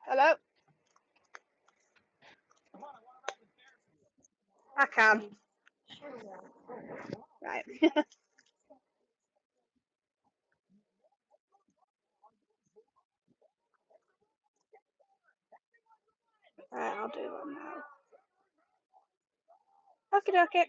Hello? I can. Right. Right, I'll do one now. Okay, dokie.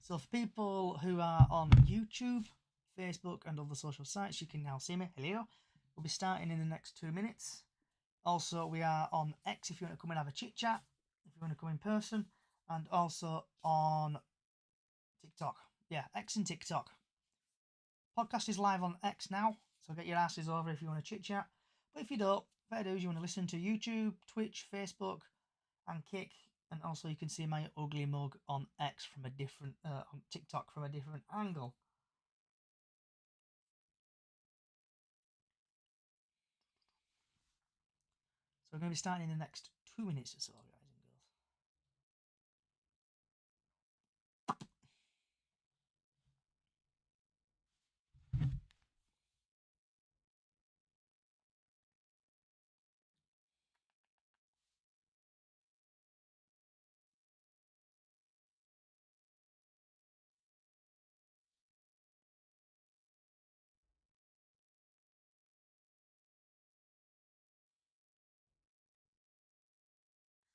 So for people who are on YouTube, Facebook, and other social sites, you can now see me. Hello. We'll be starting in the next 2 minutes. Also, we are on X if you want to come and have a chit chat, if you want to come in person, and also on TikTok. Yeah, X and TikTok. Podcast is live on X now, so get your asses over if you want to chit chat. But if you don't, better do is you want to listen to YouTube, Twitch, Facebook, and Kick. And also, you can see my ugly mug on X from a different, on TikTok from a different angle. So we're going to be starting in the next 2 minutes or so, guys and girls.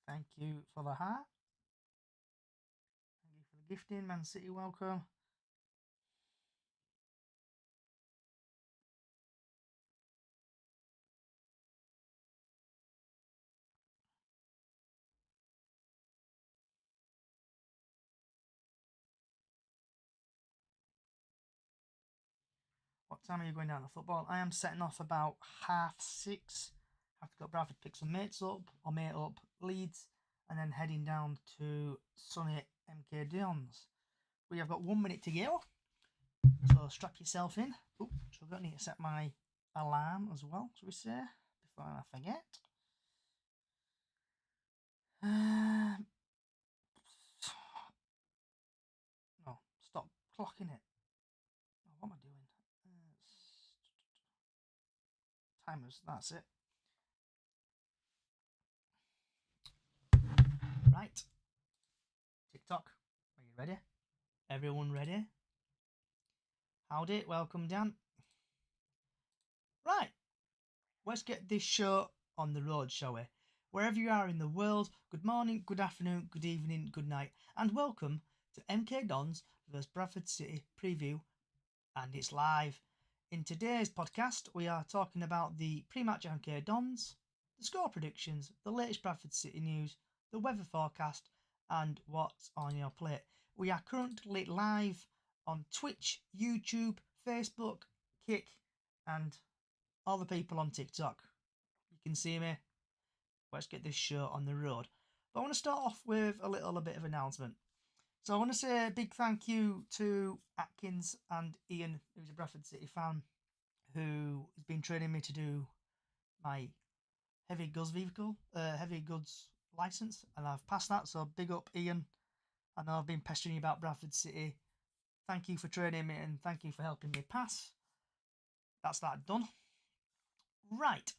Thank you for the heart. Thank you for the gifting. Man City, welcome. What time are you going down to football? I am setting off about 6:30. Have to go to Bradford, pick some mates up, or mate up Leeds, and then heading down to sunny MK Dons. We have got 1 minute to go, so strap yourself in. Oh, so I've got to need to set my alarm as well, shall we say, before I forget. No, stop clocking it. Oh, what am I doing? Timers, that's it. Right. TikTok, are you ready? Everyone ready? Howdy, welcome Dan. Right, let's get this show on the road, shall we? Wherever you are in the world, good morning, good afternoon, good evening, good night, and welcome to MK Dons vs Bradford City preview, and it's live. In today's podcast, we are talking about the pre-match MK Dons, the score predictions, the latest Bradford City news, the weather forecast, and what's on your plate. We are currently live on Twitch, YouTube, Facebook, Kick, and all the people on TikTok. You can see me. Let's get this show on the road. But I want to start off with a bit of announcement. So I want to say a big thank you to Atkins and Ian, who's a Bradford City fan, who has been training me to do my heavy goods license, and I've passed that. So big up, Ian. I know I've been pestering you about Bradford City. Thank you for training me and thank you for helping me pass. That's that done. Right.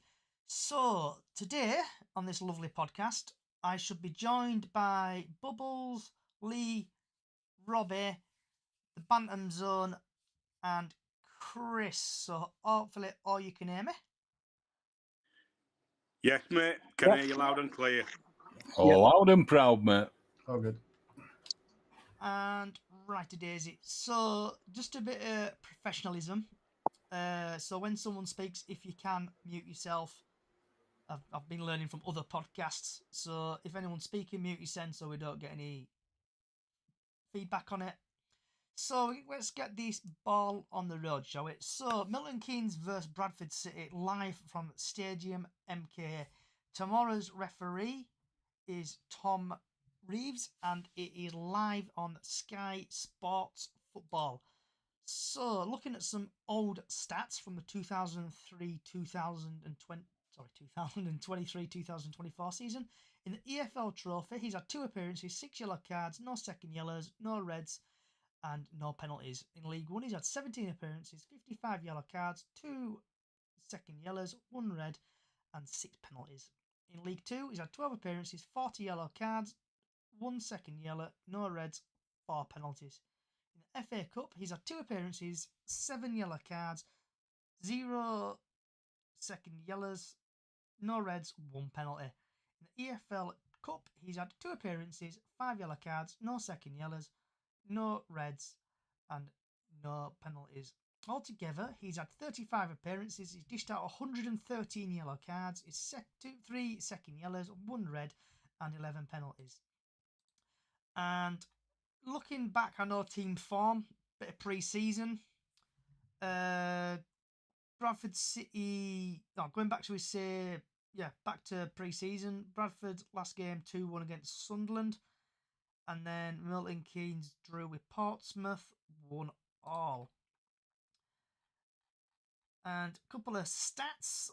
So today on this lovely podcast, I should be joined by Bubbles, Lee, Robbie, the Bantam Zone, and Chris. So hopefully all you can hear me. Yes, mate. Can hear you loud and clear. Oh, loud and proud, mate. Oh, good. And righty daisy. So just a bit of professionalism. So when someone speaks, if you can mute yourself. I've been learning from other podcasts. So if anyone's speaking, mute your sense so we don't get any feedback on it. So let's get this ball on the road, shall we? So Milton Keynes versus Bradford City live from Stadium MK. Tomorrow's referee is Tom Reeves and it is live on Sky Sports Football. So looking at some old stats from the 2023-2024 season. In the EFL Trophy, he's had 2 appearances, 6 yellow cards, no second yellows, no reds, and no penalties. In League One, he's had 17 appearances, 55 yellow cards, 2 second yellows, 1 red, and 6 penalties. In League Two, he's had 12 appearances, 40 yellow cards, 1 second yellow, no reds, 4 penalties. In the FA Cup, he's had 2 appearances, 7 yellow cards, 0 second yellows, no reds, 1 penalty. In the EFL Cup, he's had 2 appearances, 5 yellow cards, no second yellows, no reds, and no penalties. Altogether, he's had 35 appearances, he's dished out 113 yellow cards, he's set 3 second yellows, 1 red, and 11 penalties. And looking back, I know team form, bit of pre-season. Bradford City, going back to back to pre-season. Bradford last game 2-1 against Sunderland. And then Milton Keynes drew with Portsmouth, 1-all. And a couple of stats.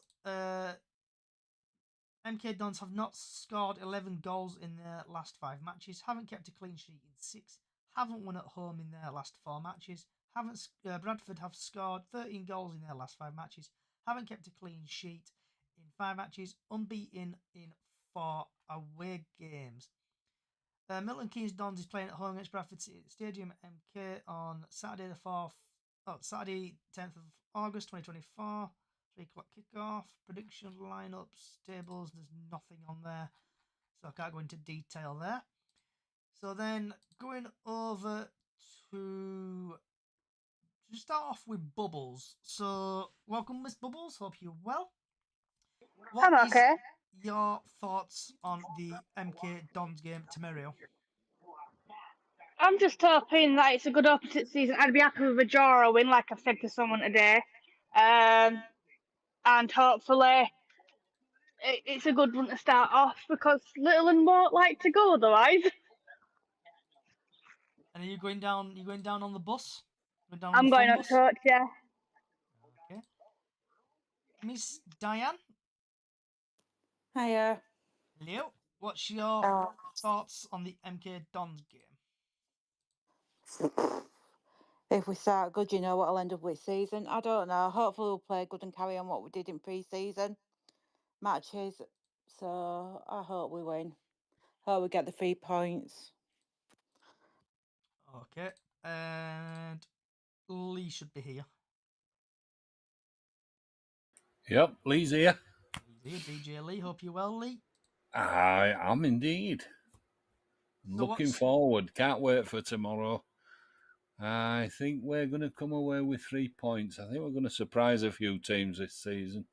MK Dons have not scored 11 goals in their last 5 matches, haven't kept a clean sheet in 6, haven't won at home in their last 4 matches. Bradford have scored 13 goals in their last 5 matches, haven't kept a clean sheet in 5 matches, unbeaten in 4 away games. Milton Keynes Dons is playing at home against Bradford City Stadium MK on Saturday 10th of August 2024. 3 o'clock kickoff. Prediction lineups, tables. There's nothing on there, so I can't go into detail there. So then going over to start off with Bubbles. So welcome, Miss Bubbles. Hope you're well. What I'm is okay. your thoughts on the MK Dons game tomorrow? I'm just hoping that it's a good opposite season. I'd be happy with a draw or a win, like I've said to someone today. And hopefully it's a good one to start off because Littleton won't like to go otherwise. And are you going down? You going down on the bus? Going down on I'm the going fun on bus? touch, yeah. Okay. Miss Diane. Hiya. Hello. What's your thoughts on the MK Dons game? If we start good, you know what I'll end up with season. I don't know. Hopefully we'll play good and carry on what we did in pre-season matches. So I hope we win. Hope we get the 3 points. Okay. And Lee should be here. Yep, Lee's here. Lee's here, DJ Lee. Hope you're well, Lee. I am indeed. So Looking forward. Can't wait for tomorrow. I think we're going to come away with 3 points. I think we're going to surprise a few teams this season.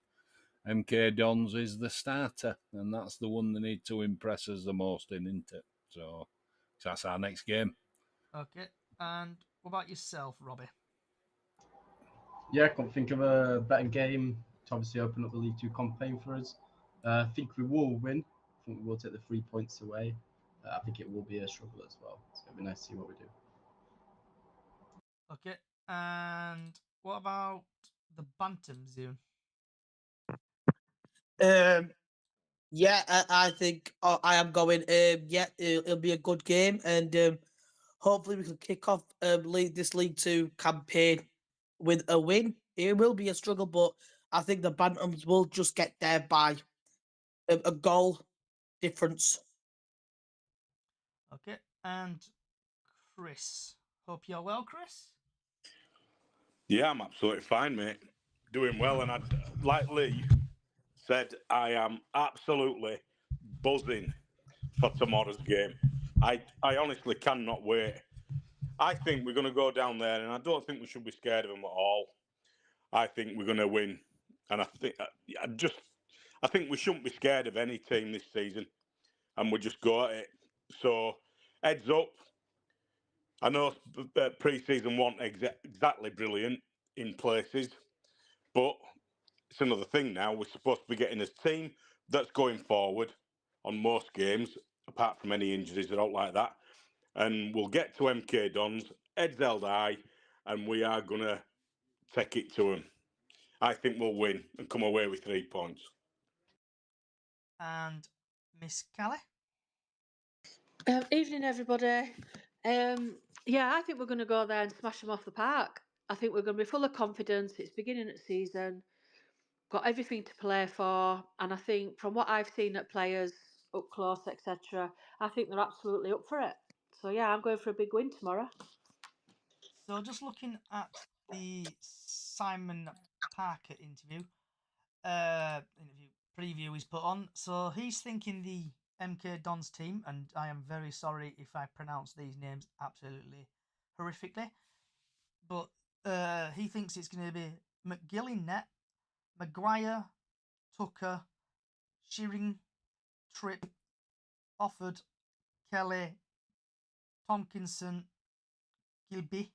MK Dons is the starter, and that's the one they need to impress us the most in, isn't it? So that's our next game. Okay. And what about yourself, Robbie? Yeah, I can't think of a better game to obviously open up the League 2 campaign for us. I think we will win. I think we will take the 3 points away. I think it will be a struggle as well. So it'll be nice to see what we do. Okay. And what about the Bantam Zone? Yeah, I think I am going. Yeah, it'll be a good game, and hopefully we can kick off this League 2 campaign with a win. It will be a struggle, but I think the Bantams will just get there by a goal difference. Okay. And Chris. Hope you're well, Chris. Yeah, I'm absolutely fine, mate. Doing well, and like Lee said, I am absolutely buzzing for tomorrow's game. I honestly cannot wait. I think we're going to go down there, and I don't think we should be scared of them at all. I think we're going to win, and I think we shouldn't be scared of any team this season, and we'll just go at it. So, heads up. I know pre-season wasn't exactly brilliant in places, but it's another thing now. We're supposed to be getting a team that's going forward on most games, apart from any injuries that don't like that. And we'll get to MK Dons, heads held high, and we are going to take it to them. I think we'll win and come away with 3 points. And Miss Callie? Evening, everybody. Yeah, I think we're going to go there and smash them off the park. I think we're going to be full of confidence. It's beginning of season, got everything to play for, and I think from what I've seen at players up close, etc., I think they're absolutely up for it. So yeah, I'm going for a big win tomorrow. So just looking at the Simon Parker interview preview he's put on. So he's thinking the MK Dons team, and I am very sorry if I pronounce these names absolutely horrifically. But he thinks it's going to be McGill in net, Maguire, Tucker, Shearing, Tripp, Offord, Kelly, Tomkinson, Gilby,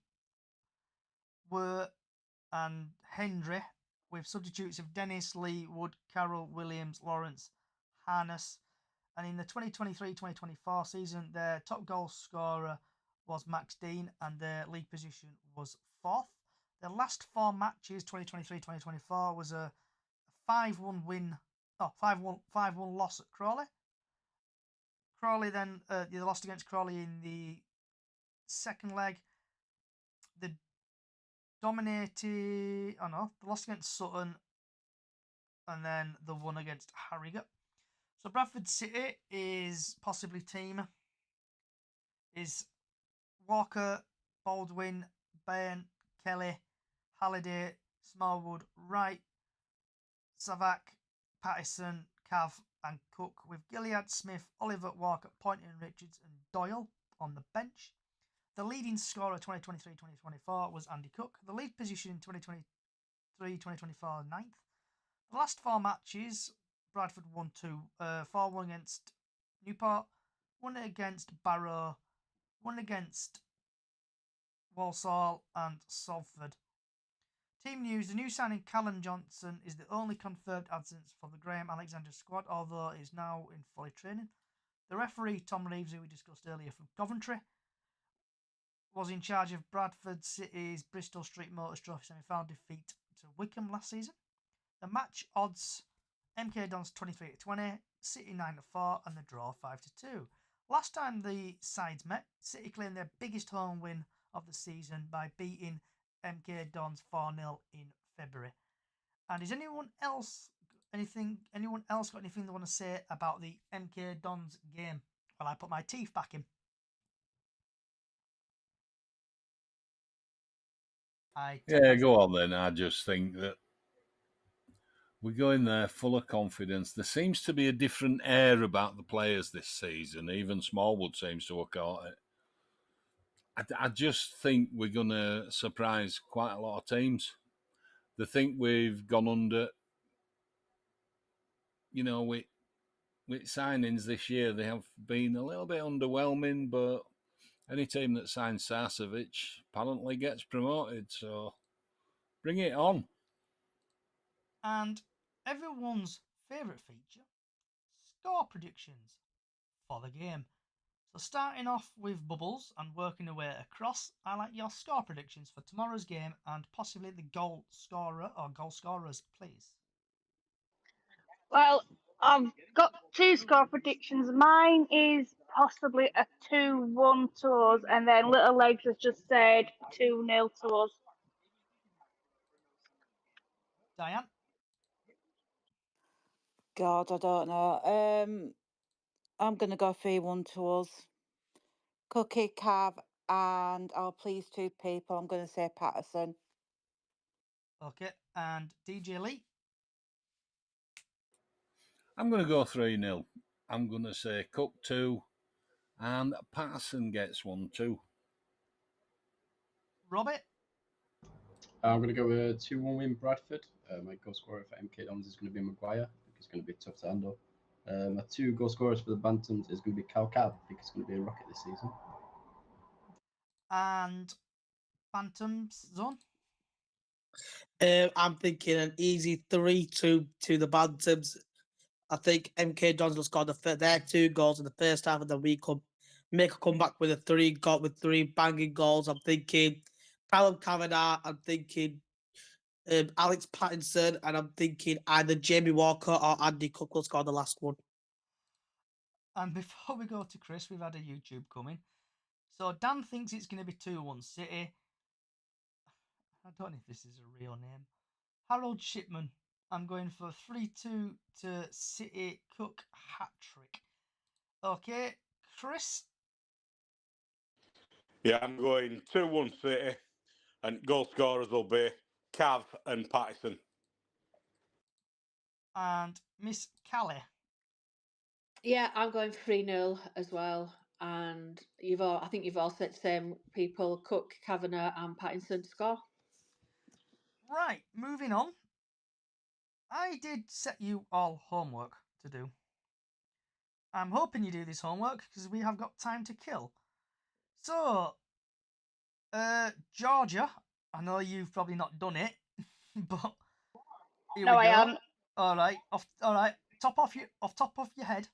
Were, and Hendry, with substitutes of Dennis, Lee, Wood, Carroll, Williams, Lawrence, Harness. And in the 2023-2024 season, their top goal scorer was Max Dean, and their league position was 4th. Their last 4 matches, 2023-2024, was a 5-1 win, 5-1 loss at Crawley. Crawley then, they lost against Crawley in the second leg. They dominated, they lost against Sutton, and then the won against Harrogate. So Bradford City is possibly team. Is Walker, Baldwin, Bairn, Kelly, Halliday, Smallwood, Wright, Savak, Pattison, Cav, and Cook, with Gilead, Smith, Oliver, Walker, Poynton, Richards, and Doyle on the bench. The leading scorer 2023-2024 was Andy Cook. The lead position in 2023-2024, 9th. The last 4 matches, Bradford won 4-1 against Newport, 1 against Barrow, 1 against Walsall, and Salford. Team news: the new signing Callum Johnson is the only confirmed absence for the Graham Alexander squad, although he is now in fully training. The referee, Tom Reeves, who we discussed earlier from Coventry, was in charge of Bradford City's Bristol Street Motors Trophy semi-final defeat to Wickham last season. The match odds: MK Dons 23-20, City 9-4, and the draw 5-2. Last time the sides met, City claimed their biggest home win of the season by beating MK Dons 4-0 in February. And is anyone else got anything they want to say about the MK Dons game? Well, I put my teeth back in. Yeah, go on then. I just think that we go in there full of confidence. There seems to be a different air about the players this season. Even Smallwood seems to have caught it. I just think we're going to surprise quite a lot of teams. They think we've gone under, with signings this year. They have been a little bit underwhelming, but any team that signs Sarcevic apparently gets promoted. So bring it on. And everyone's favourite feature, score predictions for the game. So starting off with Bubbles and working away across, I like your score predictions for tomorrow's game and possibly the goal scorer or goal scorers, please. Well, I've got 2 score predictions. Mine is possibly a 2-1 to us, and then Little Legs has just said 2-0 to us. Diane? God, I don't know. I'm going to go 3-1 to us. Cookie, Cav, and I'll please 2 people. I'm going to say Patterson. Okay, and DJ Lee? I'm going to go 3-0. I'm going to say Cook 2 and Patterson gets 1 too. Robert? I'm going to go with a 2-1 win Bradford. My goal scorer for MK Dons is going to be Maguire. I think it's going to be tough to handle. My 2 goal scorers for the Bantams is going to be Cal. I think it's going to be a rocket this season. And Bantams zone? I'm thinking an easy 3-2 to the Bantams. I think MK Dons will score their 2 goals in the first half, and then we could make a comeback with 3 banging goals. I'm thinking Callum Kavanagh. I'm thinking Alex Pattinson, and I'm thinking either Jamie Walker or Andy Cook will score the last one. And before we go to Chris, we've had a YouTube coming. So Dan thinks it's going to be 2-1 City. I don't know if this is a real name. Harold Shipman. I'm going for 3-2 to City. Cook hat-trick. Okay, Chris? Yeah, I'm going 2-1 City, and goal scorers will be Cav and Pattison. And Miss Callie? Yeah, I'm going 3-0 as well. and I think you've all said the same people: Cook, Kavanagh, and Pattinson to score. Right, moving on. I did set you all homework to do. I'm hoping you do this homework because we have got time to kill. So, Georgia, I know you've probably not done it, but here No, we I go. haven't. All right, top of your head.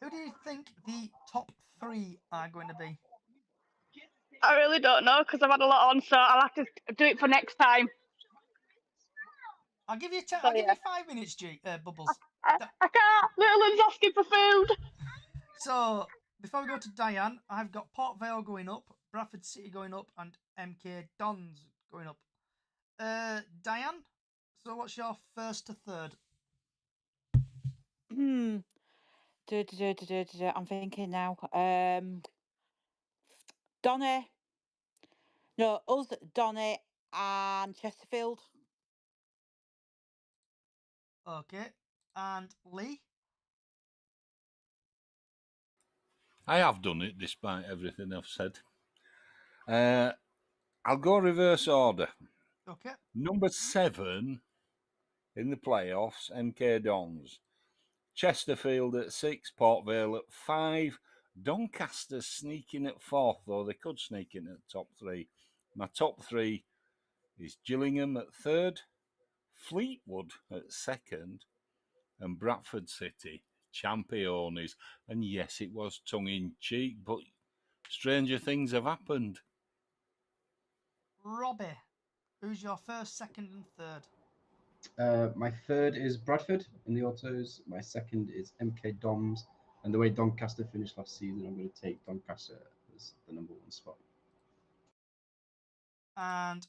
Who do you think the top 3 are going to be? I really don't know because I've had a lot on, so I'll have to do it for next time. I'll give you So, I'll give yeah. you 5 minutes, Bubbles. I can't. Little one's asking for food. So before we go to Diane, I've got Port Vale going up, Bradford City going up, and MK Dons going up. Diane, so what's your first to third? I'm thinking now. Donny. No, us, Donny, and Chesterfield. Okay, and Lee. I have done it despite everything I've said. I'll go reverse order. Okay. Number 7 in the playoffs, MK Dons. Chesterfield at 6, Port Vale at 5. Doncaster sneaking at 4th, though they could sneak in at the top 3. My top 3 is Gillingham at 3rd, Fleetwood at 2nd, and Bradford City, Championes. And yes, it was tongue-in-cheek, but stranger things have happened. Robbie, who's your first, second, and third? My third is Bradford in the autos. My second is MK Doms. And the way Doncaster finished last season, I'm going to take Doncaster as the number 1 spot. And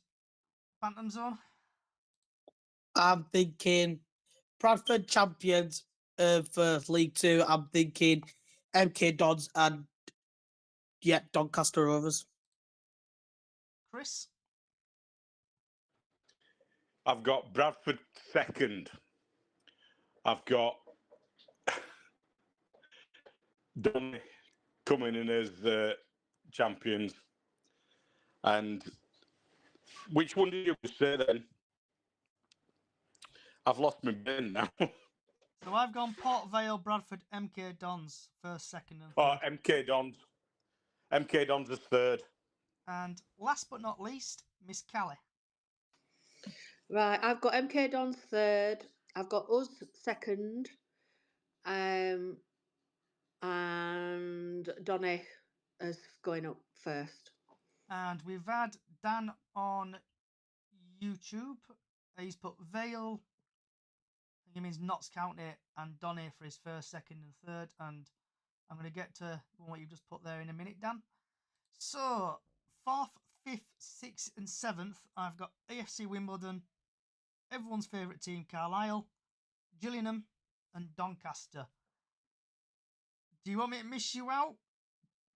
Phantom Zone? I'm thinking Bradford champions for League Two. I'm thinking MK Dons and Doncaster Rovers. Chris? I've got Bradford second. I've got Donny coming in as champions. And which one did you say then? I've lost my brain now. So I've gone Port Vale, Bradford, MK Dons, first, second, and Oh, third. MK Dons. MK Dons is third. And last but not least, Miss Callie. Right, I've got MK Dons third. I've got us second. And Donny as going up first. And we've had Dan on YouTube. He's put Vale, I think he means Notts County, and Donny for his first, second, and third. And I'm going to get to what you just put there in a minute, Dan. So, 4th, 5th, 6th, and 7th, I've got AFC Wimbledon, everyone's favourite team, Carlisle, Gillingham, and Doncaster. Do you want me to miss you out,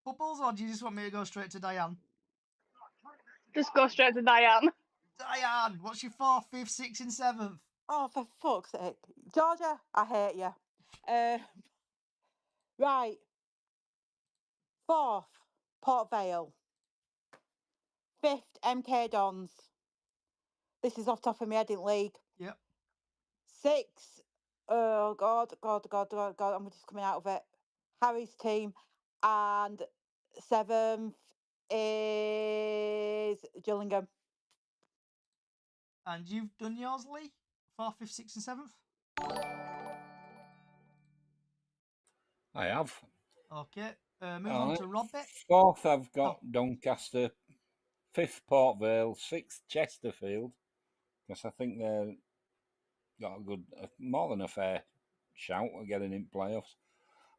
Bubbles, or do you just want me to go straight to Diane? Just go straight to Diane. Diane, what's your 4th, 5th, 6th, and 7th? Oh, for fuck's sake. Georgia, I hate you. Right. 4th, Port Vale. 5th, MK Dons. This is off top of my head in league. Yep. 6th, oh God, I'm just coming out of it. Harry's team. And 7th is Gillingham. And you've done yours, Lee? 4th, 5th, 6th, and 7th? I have. Okay. Move on to Robbie. 4th, I've got Doncaster. 5th, Port Vale. 6th, Chesterfield. Because I think they're got a good, more than a fair shout at getting in playoffs.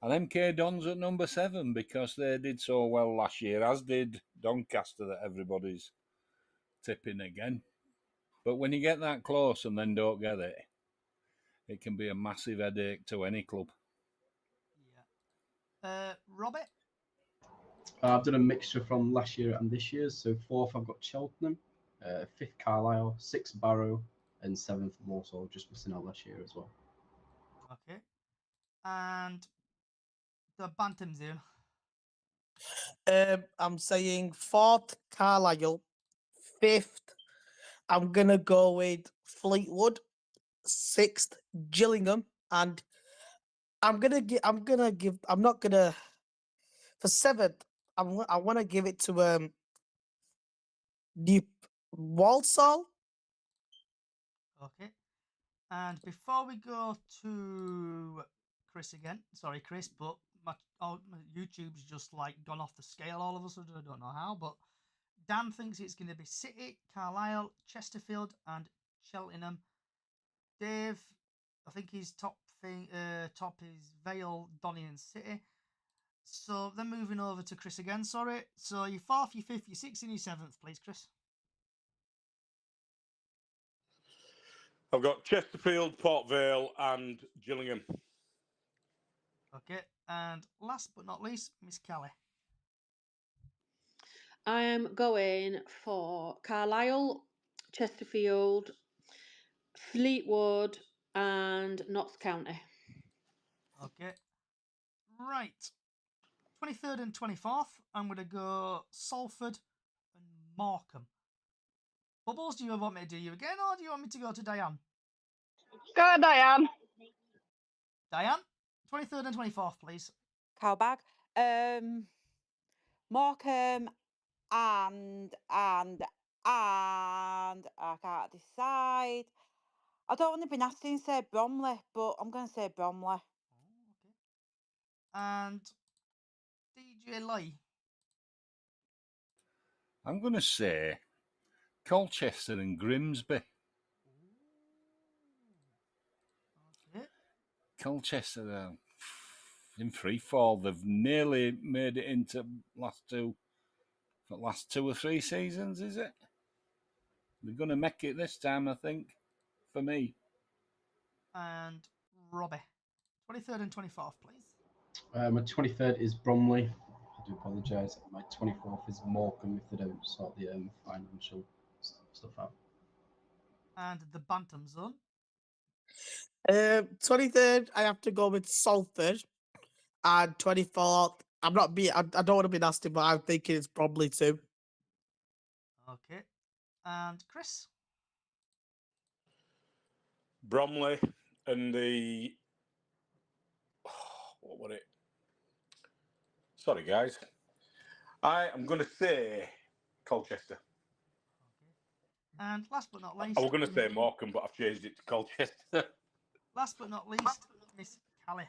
And MK Dons at number 7 because they did so well last year, as did Doncaster, that everybody's tipping again. But when you get that close and then don't get it, it can be a massive headache to any club. Yeah. Robert? I've done a mixture from last year and this year. So 4th, I've got Cheltenham. 5th, Carlisle. 6th, Barrow. And 7th, Walsall, just missing out last year as well. Okay. And the Bantam Zone. I'm saying fourth Carlisle, fifth. I'm gonna go with Fleetwood, sixth Gillingham, and I'm not gonna for seventh. I want to give it to New Walsall. Okay. And before we go to Chris again, sorry, Chris, but my YouTube's just like gone off the scale all of a sudden. I don't know how, but Dan thinks it's going to be City, Carlisle, Chesterfield, and Cheltenham. Dave, I think his top is Vale, Donny, and City. So then moving over to Chris again. Sorry. So your fourth, your fifth, your sixth, and your seventh, please, Chris. I've got Chesterfield, Port Vale, and Gillingham. Okay. And last but not least, Miss Kelly. I am going for Carlisle, Chesterfield, Fleetwood, and Notts County. Okay. Right. 23rd and 24th, I'm going to go Salford and Morecambe. Bubbles, do you want me to do you again, or do you want me to go to Diane? Go, Diane. Diane, 23rd and 24th, please. Cowbag. Morecambe and I can't decide. I don't want to be nasty and say Bromley, but I'm going to say Bromley. Oh, okay. And DJ Lee. I'm going to say Colchester and Grimsby. Okay. Colchester in free fall. They've nearly made it into last two or three seasons, is it? They're going to make it this time, I think, for me. And Robbie, 23rd and 24th, please. My 23rd is Bromley. I do apologise. My 24th is Morecambe if they don't sort the financial stuff out. And the Bantam Zone. 23rd, I have to go with Salford, and 24th. I don't want to be nasty, but I'm thinking it's probably two. Okay. And Chris. Bromley and the what was it? Sorry, guys. I am going to say Colchester. Okay. And last but not least, I was going to say Morecambe, but I've changed it to Colchester. last but not least, Miss Callie.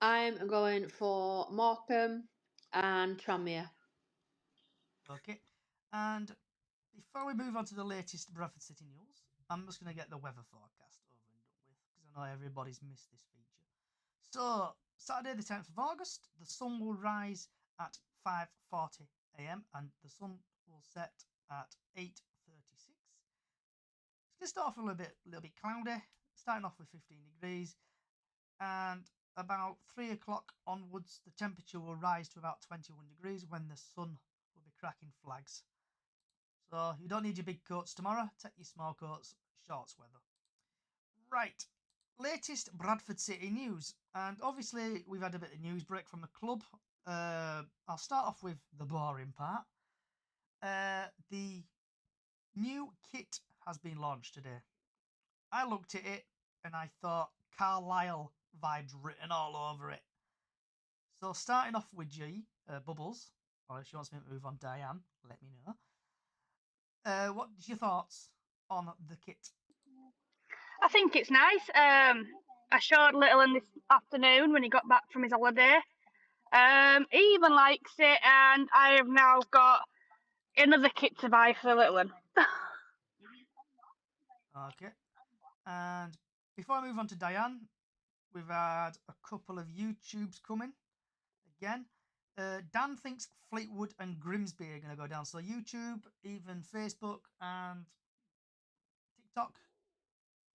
I'm going for Morecambe and Tranmere. Okay. And before we move on to the latest Bradford City news, I'm just going to get the weather forecast over and done with because I know everybody's missed this feature. So, Saturday the 10th of August, the sun will rise at 5:40 a.m. and the sun will set at 8:36. It's going to start off a little bit cloudy, starting off with 15 degrees, and about 3 o'clock onwards, the temperature will rise to about 21 degrees when the sun will be cracking flags. So you don't need your big coats tomorrow. Take your small coats, shorts weather. Right, latest Bradford City news, and obviously we've had a bit of news break from the club. I'll start off with the boring part. The new kit has been launched today. I looked at it and I thought Carlisle vibes written all over it. So starting off with G, Bubbles, or if she wants me to move on, Diane, let me know. What's your thoughts on the kit? I think it's nice. I showed Little in this afternoon when he got back from his holiday. He even likes it, and I have now got another kit to buy for Little one. Okay. And before I move on to Diane, we've had a couple of YouTubes coming again. Dan thinks Fleetwood and Grimsby are going to go down. So YouTube, even Facebook and TikTok,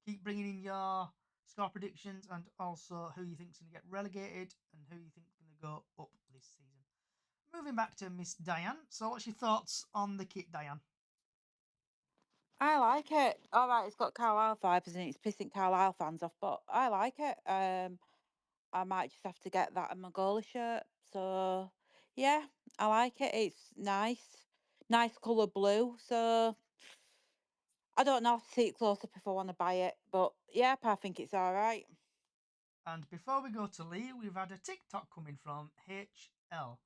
keep bringing in your score predictions and also who you think's going to get relegated and who you think's going to go up this season. Moving back to Miss Diane. So what's your thoughts on the kit, Diane? I like it. All right, it's got Carlisle vibes and it's pissing Carlisle fans off, but I like it. I might just have to get that and my goalie shirt. So yeah, I like it. It's nice colour blue. So I don't know to see it close up if I want to buy it, but yeah, I think it's all right. And before we go to Lee, we've had a TikTok coming from HL,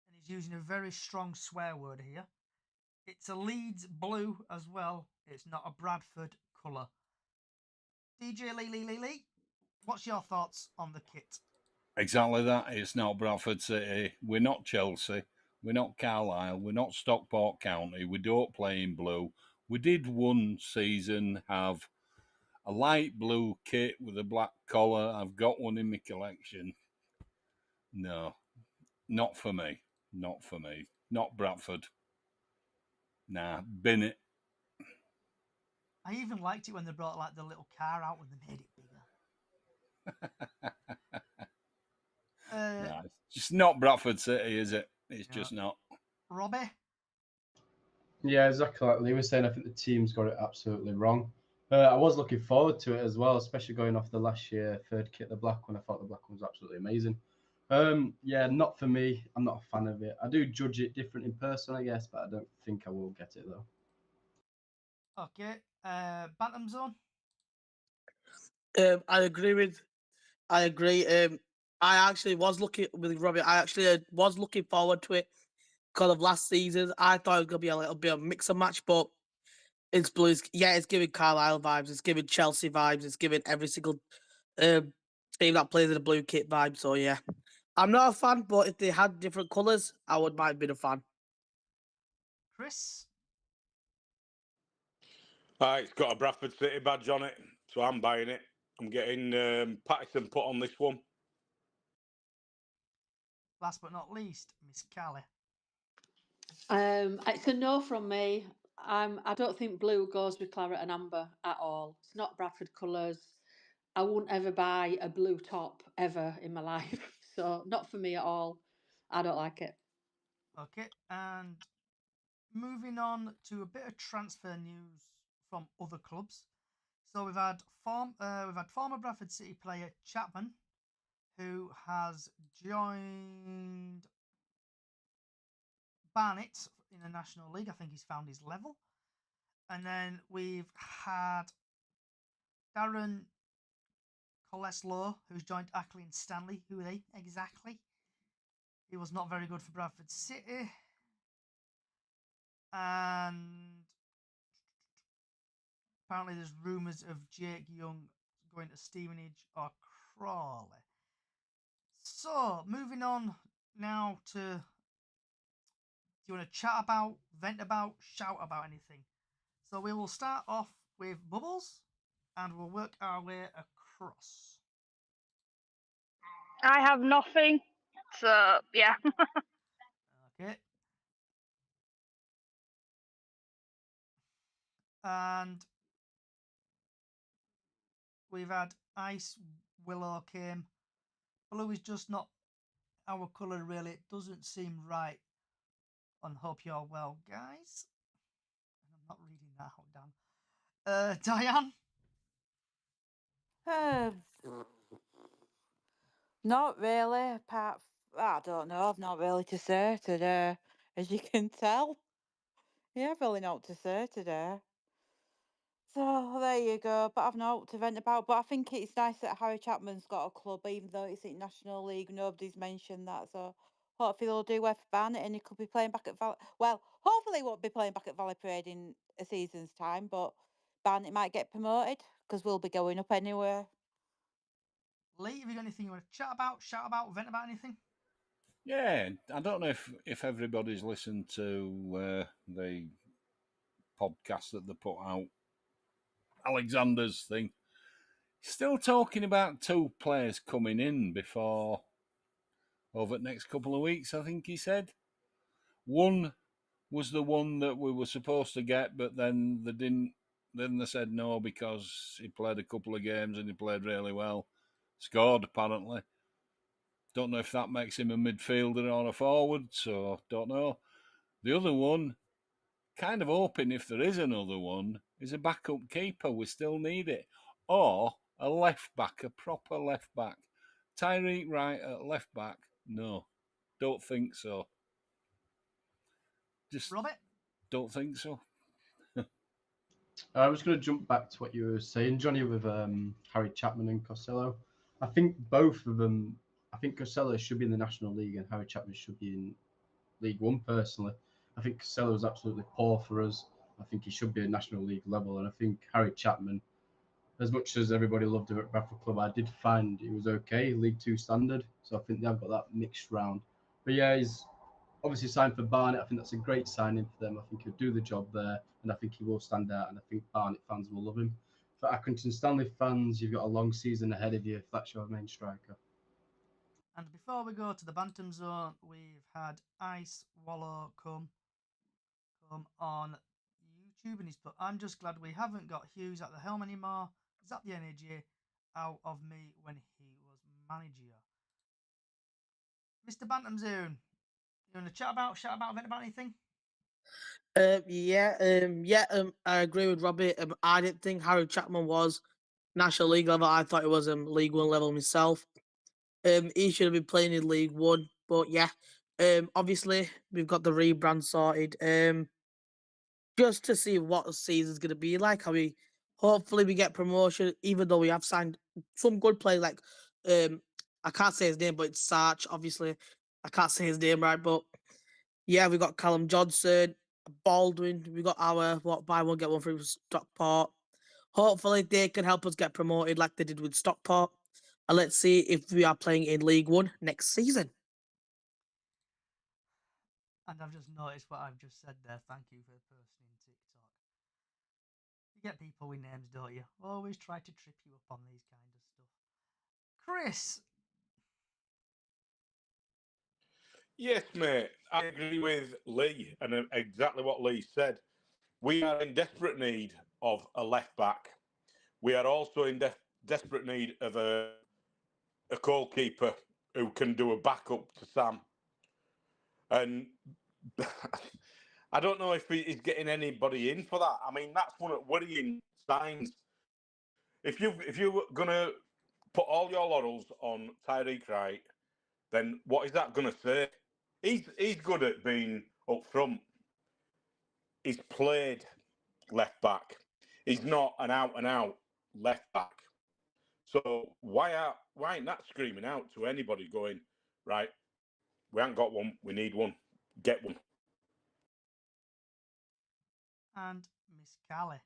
and he's using a very strong swear word here. It's a Leeds blue as well. It's not a Bradford colour. DJ Lee, what's your thoughts on the kit? Exactly that. It's not Bradford City. We're not Chelsea. We're not Carlisle. We're not Stockport County. We don't play in blue. We did one season have a light blue kit with a black collar. I've got one in my collection. No, not for me. Not for me. Not Bradford. Nah, bin it. I even liked it when they brought like the little car out and they made it bigger. Nah, it's just not Bradford City, is it? It's Yeah. just not. Robbie? Yeah, exactly like Lee was saying. I think the team's got it absolutely wrong. I was looking forward to it as well, especially going off the last year third kit, the black one. I thought the black one was absolutely amazing. Yeah, not for me. I'm not a fan of it. I do judge it different in person, I guess, but I don't think I will get it though. Okay. Bantam Zone? I agree. I actually was looking with Robbie. I actually was looking forward to it because of last season. I thought it was gonna be a little bit of a mixer match, but it's blue. Yeah, it's giving Carlisle vibes. It's giving Chelsea vibes. It's giving every single um, team that plays in a blue kit vibe. So yeah, I'm not a fan, but if they had different colours, I would might have been a fan. Chris? It's got a Bradford City badge on it, so I'm buying it. I'm getting Pattison put on this one. Last but not least, Miss Callie. It's a no from me. I don't think blue goes with claret and amber at all. It's not Bradford colours. I wouldn't ever buy a blue top ever in my life. So not for me at all. I don't like it. Okay, and moving on to a bit of transfer news from other clubs. So we've had former Bradford City player Chapman, who has joined Barnet in the National League. I think he's found his level. And then we've had Darren Coleslow, who's joined Ackley and Stanley. Who are they exactly? He was not very good for Bradford City. And apparently there's rumours of Jake Young going to Stevenage or Crawley. So, moving on now to, do you want to chat about, vent about, shout about anything? So we will start off with Bubbles and we'll work our way across. I have nothing. So, yeah. Okay. And we've had Ice Willow came. Blue is just not our colour, really. It doesn't seem right. And hope you're well, guys. I'm not reading that out, Dan. Diane? Not really. I don't know. I've not really to say today, as you can tell. Yeah, I've really not to say today. So there you go. But I've not to vent about. But I think it's nice that Harry Chapman's got a club, even though it's in National League. Nobody's mentioned that. So hopefully they'll do well for Barnet and he could be playing back at Well, hopefully he won't be playing back at Valley Parade in a season's time. But Barnet might get promoted because we'll be going up anyway. Lee, have you got anything you want to chat about, shout about, vent about anything? Yeah, I don't know if everybody's listened to the podcast that they put out, Alexander's thing. Still talking about two players coming in before over the next couple of weeks, I think he said. One was the one that we were supposed to get, but then they didn't. Then they said no because he played a couple of games and he played really well. Scored, apparently. Don't know if that makes him a midfielder or a forward, so don't know. The other one, kind of hoping if there is another one, is a backup keeper. We still need it. Or a left back, a proper left back. Tyreek Wright at left back, no. don't think so. Just Robert? don't think so. I was going to jump back to what you were saying, Johnny, with Harry Chapman and Costello. I think both of them. I think Costello should be in the National League and Harry Chapman should be in League One. Personally, I think Costello was absolutely poor for us. I think he should be at National League level, and I think Harry Chapman, as much as everybody loved him at Bradford Club, I did find he was okay, League Two standard. So I think they've got that mixed round. But yeah, he's obviously signed for Barnet. I think that's a great signing for them. I think he'll do the job there, and I think he will stand out. And I think Barnet fans will love him. For Accrington Stanley fans, you've got a long season ahead of you if that's your main striker. And before we go to the Bantam Zone, we've had Ice Wallow come on YouTube, and he's put, I'm just glad we haven't got Hughes at the helm anymore. Zapped the energy out of me when he was manager. Mr. Bantam Zone, you want to chat about, vent about anything? I agree with Robbie. I didn't think Harry Chapman was National League level. I thought it was League One level myself. He should have been playing in League One, but yeah. Obviously we've got the rebrand sorted. Just to see what the season's gonna be like. How we hopefully we get promotion, even though we have signed some good players like I can't say his name, but it's Sarch. Obviously, I can't say his name right, but yeah, we got Callum Johnson, Baldwin. We got our buy one get one free with Stockport. Hopefully, they can help us get promoted like they did with Stockport. And let's see if we are playing in League One next season. And I've just noticed what I've just said there. Thank you for the person in TikTok. You get people with names, don't you? Always try to trip you up on these kind of stuff. Chris. Yes, mate. I agree with Lee and exactly what Lee said. We are in desperate need of a left back. We are also in desperate need of a goalkeeper who can do a backup to Sam. And I don't know if he's getting anybody in for that. I mean, that's one of the worrying signs. If you're gonna put all your laurels on Tyreek Wright, then what is that gonna say? He's good at being up front. He's played left back. He's not an out and out left back. So why ain't that screaming out to anybody going, right, we ain't got one, we need one, get one. And Miss Callie.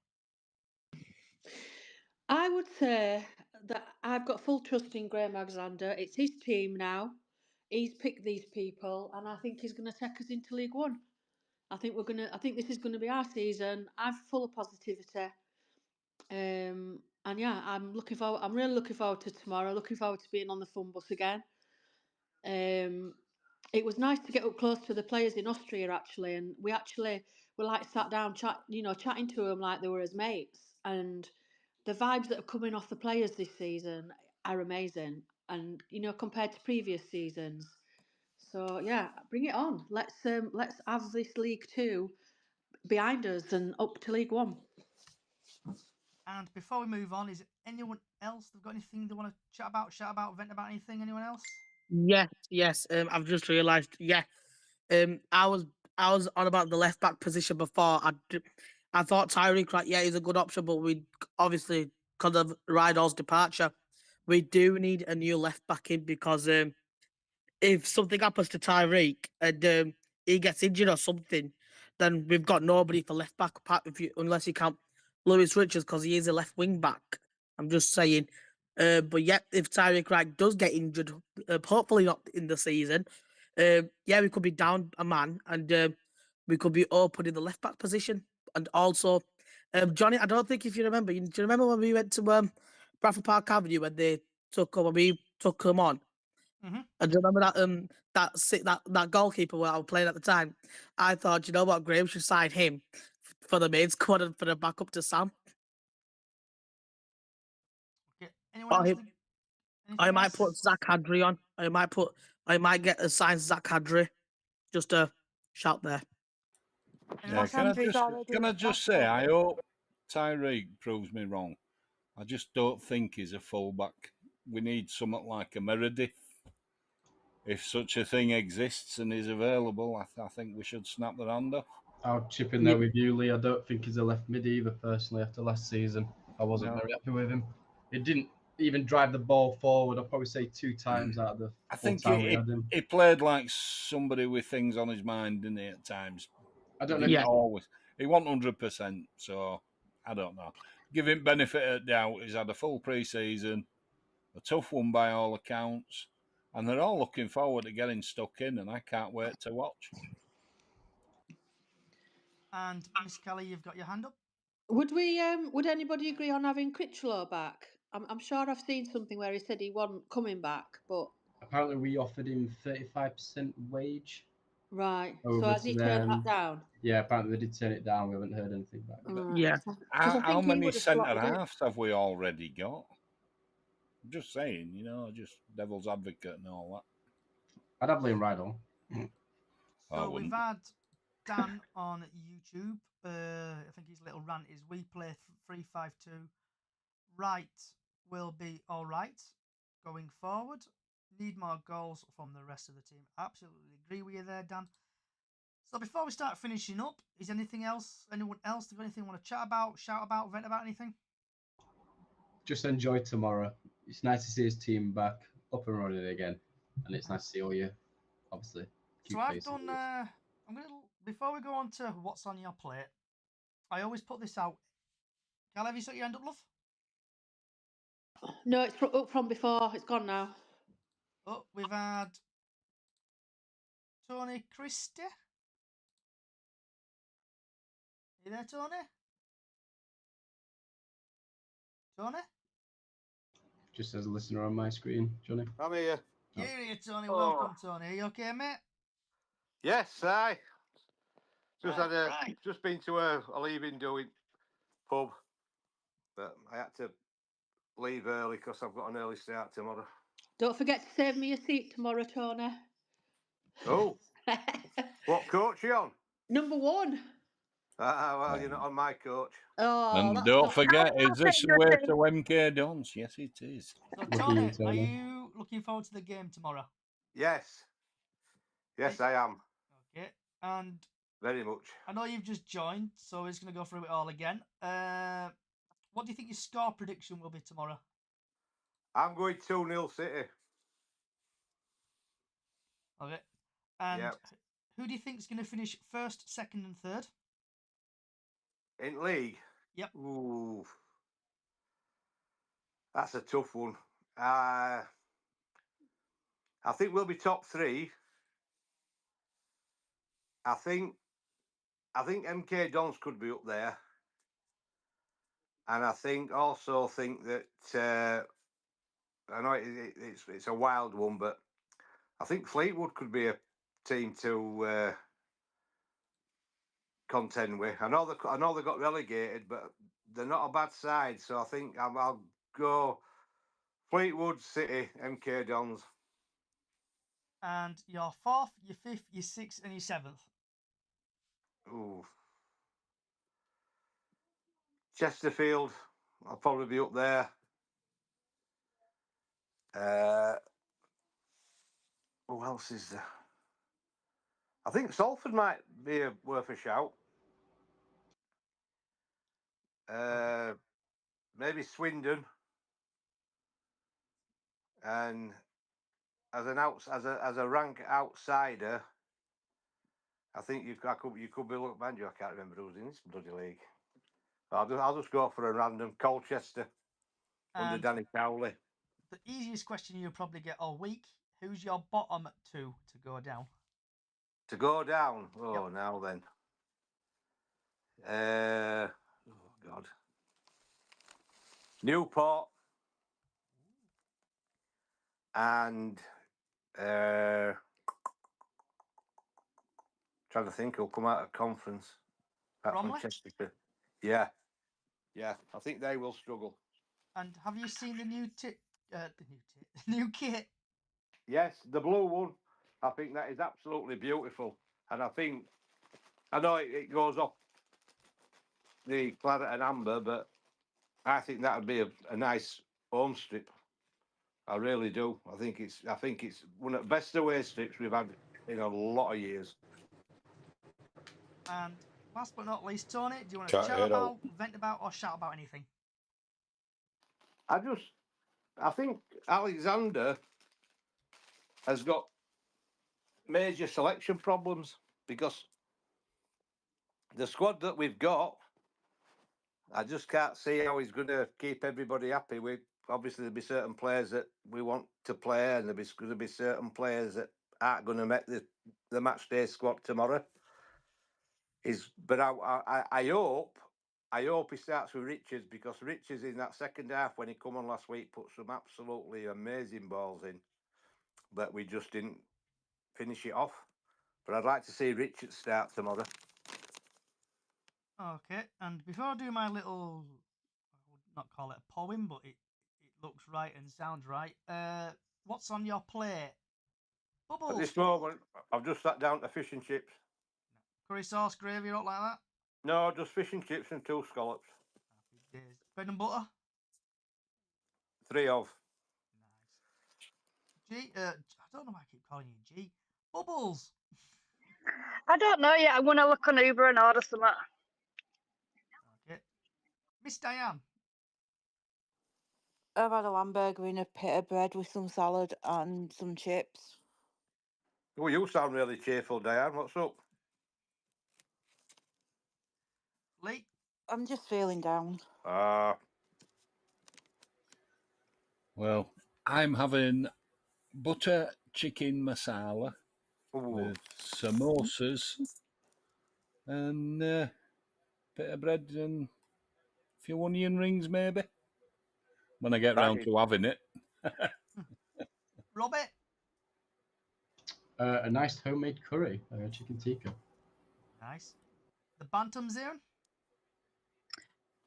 I would say that I've got full trust in Graham Alexander. It's his team now. He's picked these people, and I think he's going to take us into League One. I think this is going to be our season. I'm full of positivity. And yeah, I'm really looking forward to tomorrow. Looking forward to being on the fun bus again. It was nice to get up close to the players in Austria actually, and we were like sat down chatting to them like they were his mates, and the vibes that are coming off the players this season are amazing, and compared to previous seasons. So yeah, bring it on. Let's have this League Two behind us and up to League One. And before we move on, is anyone else that got anything they want to chat about, vent about anything? Anyone else? Yes. I've just realised. Yeah. I was on about the left back position before. I thought Tyreek Wright, yeah, he's a good option, but we obviously because of Rydal's departure, we do need a new left back in because if something happens to Tyreek and he gets injured or something, then we've got nobody for left back unless you count Lewis Richards because he is a left wing back. I'm just saying. But yeah, if Tyreek Wright does get injured, hopefully not in the season, yeah, we could be down a man and we could be open in the left back position. And also, Johnny, I don't think if you remember, do you remember when we went to Bradford Park Avenue when we took him on? Mm-hmm. And do you remember that goalkeeper where I was playing at the time? I thought, you know what, Graham should sign him for the main squad and for the backup to Sam. Okay. Anyone else? I might put Zach Hadry on. I might get a signed Zach Hadry. Just a shout there. Yeah, can I just say, I hope Tyreek proves me wrong. I just don't think he's a fullback. We need something like a Meredith if such a thing exists and is available, I think we should snap their hand off. I'll chip in there with you, Lee. I don't think he's a left mid either, personally, after last season. I wasn't No. very happy with him. He didn't even drive the ball forward. I'll probably say 2 times out of the I 4 think time we had him. he played like somebody with things on his mind, didn't he, at times? I don't know Didn't if always. He wasn't 100%, so I don't know. Give him benefit of the doubt. He's had a full pre-season, a tough one by all accounts, and they're all looking forward to getting stuck in, and I can't wait to watch. And Miss Kelly, you've got your hand up. Would we? Would anybody agree on having Critchlow back? I'm sure I've seen something where he said he wasn't coming back, but apparently we offered him 35% wage. right. So Over has to he turned that them. down? Yeah, apparently they did turn it down. We haven't heard anything back. Right. Yeah. 'Cause I How think he many would have centre slotted in. halves have we already got? I'm just saying, just devil's advocate and all that. I'd have Liam Rydell. So we've had Dan on YouTube. I think his little rant is we play 3-5-2. Right will be all right going forward. Need more goals from the rest of the team. Absolutely agree with you there, Dan. So before we start finishing up, is anything else? Anyone else got anything want to chat about, shout about, vent about anything? Just enjoy tomorrow. It's nice to see his team back up and running again, and it's nice to see all you, obviously. So I've done. I'm gonna before we go on to what's on your plate. I always put this out. Cal, have you set your hand up, love? No, it's up from before. It's gone now. Oh, we've had Tony Christie. You there, Tony? Tony? Just as a listener on my screen, Johnny. I'm here. You're here, Tony. Welcome, Tony. Are you okay, mate? Yes, I just been to a leaving doing pub, but I had to leave early because I've got an early start tomorrow. Don't forget to save me a seat tomorrow, Tony. Oh, what coach are you on? Number 1. Well, you're not on my coach. Oh, And that's don't not... forget, is this the way to MK Dons? Yes, it is. So, Tony, are you looking forward to the game tomorrow? Yes, I am. Okay, and very much. I know you've just joined, so we're just going to go through it all again. What do you think your score prediction will be tomorrow? I'm going 2-0 City. Okay, and who do you think is going to finish first, second, and third? In league? Yep. Ooh, that's a tough one. I think we'll be top 3. I think MK Dons could be up there, and I think that I know it's a wild one, but I think Fleetwood could be a team to contend with. I know they got relegated, but they're not a bad side. So I think I'll go Fleetwood, City, MK Dons. And your 4th, your 5th, your 6th, and your 7th. Ooh. Chesterfield, I'll probably be up there. Who else is there? I think Salford might be worth a shout. Maybe Swindon. And as a rank outsider, I think you could be looking. Mind you, I can't remember who's in this bloody league. I'll just go for a random Colchester under Danny Cowley. The easiest question you'll probably get all week: who's your bottom 2 to go down? To go down? Oh, yep. Now then. Oh God. Newport and trying to think who'll come out of conference. From Chesterfield. Yeah. I think they will struggle. And have you seen the new new kit? Yes, the blue one. I think that is absolutely beautiful, and I know it goes off the claret and amber, but I think that would be a nice home strip. I really do. I think it's one of the best away trips we've had in a lot of years. And last but not least, Tony, do you want to Can't chat hear about, vent about, or shout about anything? I think Alexander has got major selection problems because the squad that we've got, I just can't see how he's going to keep everybody happy. Obviously there'll be certain players that we want to play, and there'll going to be certain players that aren't going to make the match day squad tomorrow. But I hope he starts with Richards, because Richards in that second half when he come on last week put some absolutely amazing balls in, but we just didn't finish it off. But I'd like to see Richards start tomorrow. Okay, and before I do my little, I would not call it a poem, but it looks right and sounds right. What's on your plate? Bubbles. At this moment, I've just sat down to fish and chips. Curry sauce, gravy, not like that? No, just fish and chips and 2 scallops. Happy days. Bread and butter? 3 of. Nice. G, I don't know why I keep calling you G. Bubbles. I don't know yet. I'm going to look on Uber and order some. Okay. Miss Diane. I've had a hamburger in a pita bread with some salad and some chips. Oh, you sound really cheerful, Diane. What's up? Lee. I'm just feeling down. Well, I'm having butter chicken masala with samosas and bit of bread and a few onion rings, maybe, when I get round to having it. Robert. A nice homemade curry, chicken tikka. Nice. The Bantam Zone.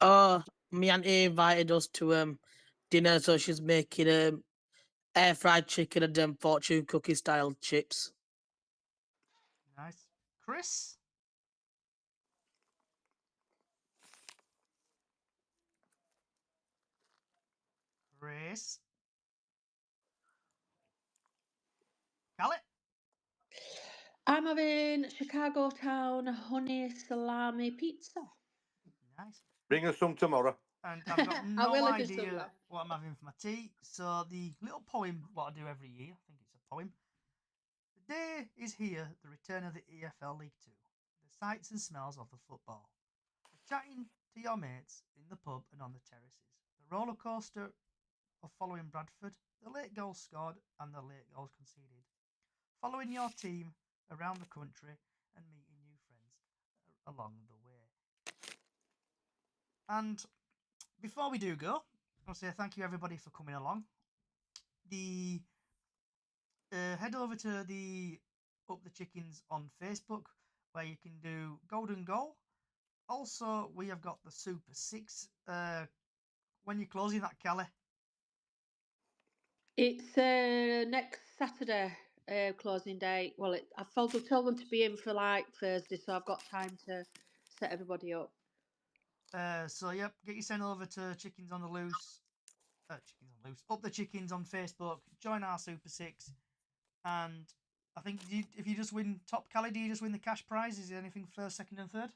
Oh, my auntie invited us to dinner, so she's making air fried chicken and fortune cookie style chips. Nice. Chris. Chris. Callie. I'm having Chicago Town honey salami pizza. Nice. Bring us some tomorrow. And I've got I will no if it's idea tomorrow. what I'm having for my tea. So the little poem, what I do every year, I think it's a poem. The day is here, the return of the EFL League Two, the sights and smells of the football, the chatting to your mates in the pub and on the terraces, the roller coaster of following Bradford, the late goals scored and the late goals conceded, following your team around the country and meeting new friends along the way. And before we do go, I'll say thank you everybody for coming along. Head over to the Up the Chickens on Facebook where you can do Golden Goal. Also, we have got the Super 6. When you're closing that, Kelly? It's next Saturday closing date. Well, I've told them to be in for like Thursday, so I've got time to set everybody up. So yep, get you sent over to Chickens on the Loose. Chickens on Loose. Up the Chickens on Facebook. Join our Super 6. And I think if you just win top Cali, do you just win the cash prize? Is there anything first, second, and third?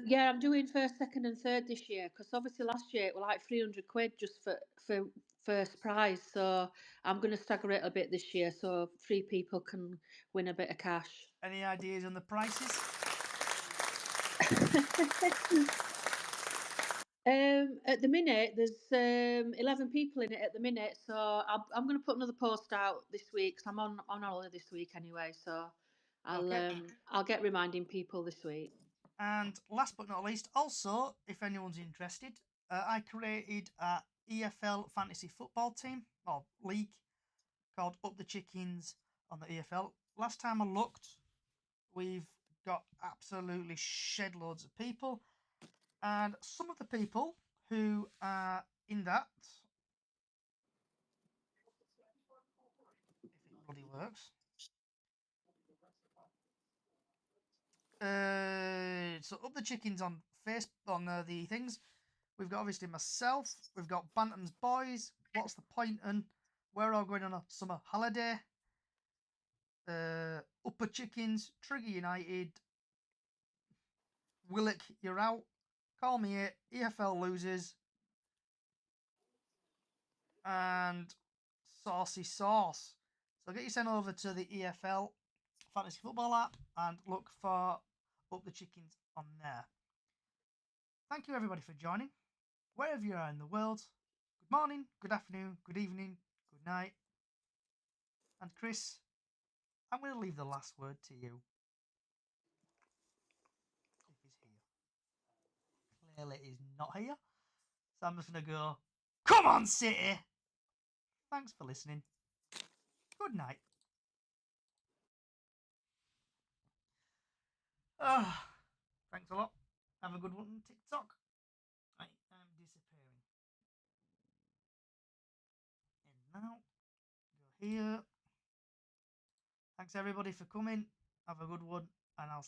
Yeah, I'm doing first, second, and third this year because obviously last year it was like 300 quid just for first prize. So I'm going to stagger it a bit this year so 3 people can win a bit of cash. Any ideas on the prices? At the minute, there's 11 people in it at the minute, so I'm going to put another post out this week because I'm on holiday this week anyway. So I'll get reminding people this week. And last but not least, also, if anyone's interested, I created a EFL fantasy football team or league called Up the Chickens on the EFL. Last time I looked, we've got absolutely shed loads of people. And some of the people who are in that, if it bloody works. So Up the Chickens on Facebook, on the things. We've got obviously myself. We've got Bantam's Boys. What's the point? And we're all going on a summer holiday. Upper Chickens, Trigger United, Willock, you're out. Call me it. EFL losers. And Saucy Sauce. So get you sent over to the EFL Fantasy Football app and look for Up the Chickens on there. Thank you everybody for joining. Wherever you are in the world, good morning, good afternoon, good evening, good night. And Chris, I'm going to leave the last word to you. If he's here. Clearly he's not here. So I'm just going to go, come on, City! Thanks for listening. Good night. Thanks a lot. Have a good one on TikTok. I am disappearing. And now, go here. Thanks everybody for coming. Have a good one, and I'll